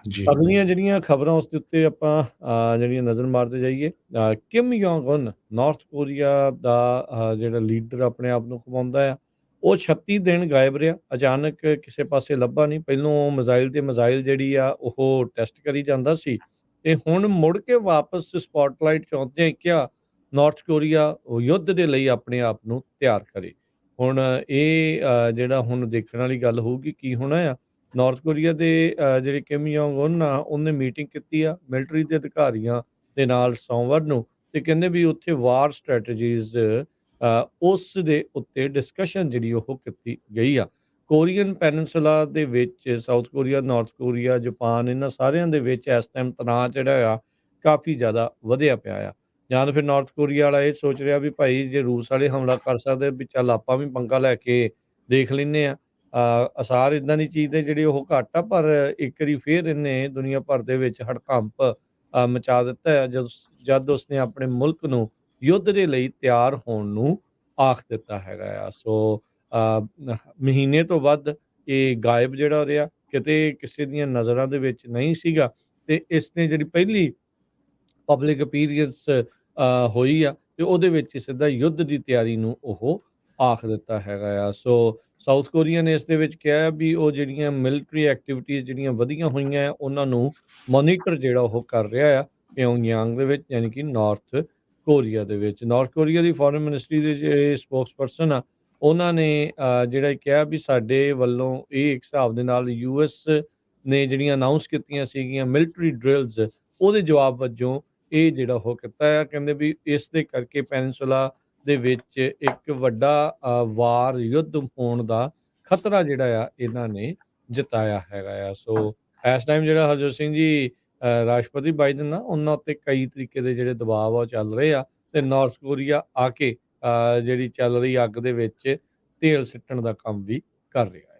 ਜੀ। ਅਗਲੀਆਂ ਜਿਹੜੀਆਂ ਖ਼ਬਰਾਂ ਉਸ ਦੇ ਉੱਤੇ ਆਪਾਂ ਜਿਹੜੀਆਂ ਨਜ਼ਰ ਮਾਰਦੇ ਜਾਈਏ, ਕਿਮ ਜੋਂਗ ਉਨ ਨਾਰਥ ਕੋਰੀਆ ਦਾ ਜਿਹੜਾ ਲੀਡਰ ਆਪਣੇ ਆਪ ਨੂੰ ਅਖਵਾਉਂਦਾ ਆ, ਉਹ 36 ਦਿਨ ਗਾਇਬ ਰਿਹਾ। ਅਚਾਨਕ ਕਿਸੇ ਪਾਸੇ ਲੱਭਾ ਨਹੀਂ। ਪਹਿਲੋਂ ਮਿਜ਼ਾਈਲ ਤੇ ਮਿਜ਼ਾਈਲ ਜਿਹੜੀ ਆ ਉਹ ਟੈਸਟ ਕਰੀ ਜਾਂਦਾ ਸੀ ਤੇ ਹੁਣ ਮੁੜ ਕੇ ਵਾਪਸ ਸਪੌਟਲਾਈਟ 'ਚ ਆਉਂਦਿਆਂ ਹੀ ਕਿਹਾ, ਨਾਰਥ ਕੋਰੀਆ ਉਹ ਯੁੱਧ ਦੇ ਲਈ ਆਪਣੇ ਆਪ ਨੂੰ ਤਿਆਰ ਕਰੇ। ਹੁਣ ਇਹ ਜਿਹੜਾ ਹੁਣ ਦੇਖਣ ਵਾਲੀ ਗੱਲ ਹੋਊਗੀ ਕੀ ਹੋਣਾ ਆ। ਨਾਰਥ ਕੋਰੀਆ ਦੇ ਜਿਹੜੇ ਕਿਮ ਜੋਂਗ ਉਨ ਆ, ਉਹਨੇ ਮੀਟਿੰਗ ਕੀਤੀ ਆ ਮਿਲਟਰੀ ਦੇ ਅਧਿਕਾਰੀਆਂ ਦੇ ਨਾਲ ਸੋਮਵਾਰ ਨੂੰ ਤੇ ਕਹਿੰਦੇ ਵੀ ਉੱਥੇ ਵਾਰ ਸਟ੍ਰੈਟਜੀਜ਼ ਉਸ ਦੇ ਉੱਤੇ ਡਿਸਕਸ਼ਨ ਜਿਹੜੀ ਉਹ ਕੀਤੀ ਗਈ ਆ। ਕੋਰੀਅਨ ਪੈਨਿਨਸੂਲਾ ਦੇ ਵਿੱਚ south Korea, north Korea, Japan ਇਹਨਾਂ ਸਾਰਿਆਂ ਦੇ ਵਿੱਚ ਇਸ ਟਾਈਮ ਤਣਾਅ ਜਿਹੜਾ ਆ ਕਾਫੀ ਜ਼ਿਆਦਾ ਵਧਿਆ ਪਿਆ ਆ। ਜਾਂ ਤਾਂ ਫਿਰ ਨਾਰਥ ਕੋਰੀਆ ਵਾਲਾ ਇਹ ਸੋਚ ਰਿਹਾ ਵੀ ਭਾਈ ਜੇ ਰੂਸ ਵਾਲੇ ਹਮਲਾ ਕਰ ਸਕਦੇ ਵੀ ਚੱਲ ਆਪਾਂ ਵੀ ਪੰਗਾ ਲੈ ਕੇ ਦੇਖ ਲੈਂਦੇ ਆ। ਆਸਾਰ ਇਦਾਂ ਦੀ ਚੀਜ਼ ਦੇ ਜਿਹੜੇ ਉਹ ਘੱਟ ਆ, ਪਰ ਇੱਕ ਵਾਰੀ ਫੇਰ ਇਹਨੇ ਦੁਨੀਆ ਭਰ ਦੇ ਵਿੱਚ ਹੜਕੰਪ ਮਚਾ ਦਿੱਤਾ ਹੈ ਜਦ ਉਸਨੇ ਆਪਣੇ ਮੁਲਕ ਨੂੰ ਯੁੱਧ ਦੇ ਲਈ ਤਿਆਰ ਹੋਣ ਨੂੰ ਆਖ ਦਿੱਤਾ ਹੈਗਾ ਆ। ਸੋ ਮਹੀਨੇ ਤੋਂ ਵੱਧ ਇਹ ਗਾਇਬ ਜਿਹੜਾ ਰਿਹਾ, ਕਿਤੇ ਕਿਸੇ ਦੀਆਂ ਨਜ਼ਰਾਂ ਦੇ ਵਿੱਚ ਨਹੀਂ ਸੀਗਾ ਤੇ ਇਸਨੇ ਜਿਹੜੀ ਪਹਿਲੀ ਪਬਲਿਕ ਅਪੀਅਰੈਂਸ ਹੋਈ ਆ ਤੇ ਉਹਦੇ ਵਿੱਚ ਸਿੱਧਾ ਯੁੱਧ ਦੀ ਤਿਆਰੀ ਨੂੰ ਉਹ ਆਖ ਦਿੱਤਾ ਹੈਗਾ ਆ। ਸੋ ਸਾਊਥ ਕੋਰੀਆ ਨੇ ਇਸ ਦੇ ਵਿੱਚ ਕਿਹਾ ਵੀ ਉਹ ਜਿਹੜੀਆਂ ਮਿਲਟਰੀ ਐਕਟੀਵਿਟੀਜ਼ ਜਿਹੜੀਆਂ ਵਧੀਆਂ ਹੋਈਆਂ ਆ ਉਹਨਾਂ ਨੂੰ ਮੋਨੀਟਰ ਜਿਹੜਾ ਉਹ ਕਰ ਰਿਹਾ ਆ ਪਿਓਂਗਯਾਂਗ ਦੇ ਵਿੱਚ, ਯਾਨੀ ਕਿ ਨਾਰਥ ਕੋਰੀਆ ਦੇ ਵਿੱਚ। ਨਾਰਥ ਕੋਰੀਆ ਦੀ ਫੋਰਨ ਮਿਨਿਸਟਰੀ ਦੇ ਜਿਹੜੇ ਸਪੋਕਸਪਰਸਨ ਆ, ਉਹਨਾਂ ਨੇ ਜਿਹੜਾ ਕਿਹਾ ਵੀ ਸਾਡੇ ਵੱਲੋਂ ਇਹ ਇੱਕ ਹਿਸਾਬ ਦੇ ਨਾਲ ਯੂਐਸ ਨੇ ਜਿਹੜੀਆਂ ਅਨਾਊਂਸ ਕੀਤੀਆਂ ਸੀਗੀਆਂ ਮਿਲਟਰੀ ਡ੍ਰਿਲਸ, ਉਹਦੇ ਜਵਾਬ ਵਜੋਂ ਇਹ ਜਿਹੜਾ ਉਹ ਕੀਤਾ ਆ। ਕਹਿੰਦੇ ਵੀ ਇਸ ਦੇ ਕਰਕੇ ਪੈਨਿਨਸੂਲਾ ਦੇ ਵਿੱਚ ਇੱਕ ਵੱਡਾ ਵਾਰ ਯੁੱਧ ਹੋਣ ਦਾ ਖਤਰਾ ਜਿਹੜਾ ਆ ਇਹਨਾਂ ਨੇ ਜਤਾਇਆ ਹੈਗਾ ਆ। ਸੋ ਇਸ ਟਾਈਮ ਜਿਹੜਾ ਹਰਜੋਤ ਸਿੰਘ ਜੀ ਰਾਸ਼ਟਰਪਤੀ ਬਾਈਡਨ ਆ, ਉਹਨਾਂ ਉੱਤੇ ਕਈ ਤਰੀਕੇ ਦੇ ਜਿਹੜੇ ਦਬਾਅ ਆ ਉਹ ਚੱਲ ਰਹੇ ਆ ਤੇ ਨਾਰਥ ਕੋਰੀਆ ਆ ਕੇ ਜਿਹੜੀ ਚੱਲ ਰਹੀ ਅੱਗ ਦੇ ਵਿੱਚ ਤੇਲ ਸਿੱਟਣ ਦਾ ਕੰਮ ਵੀ ਕਰ ਰਿਹਾ।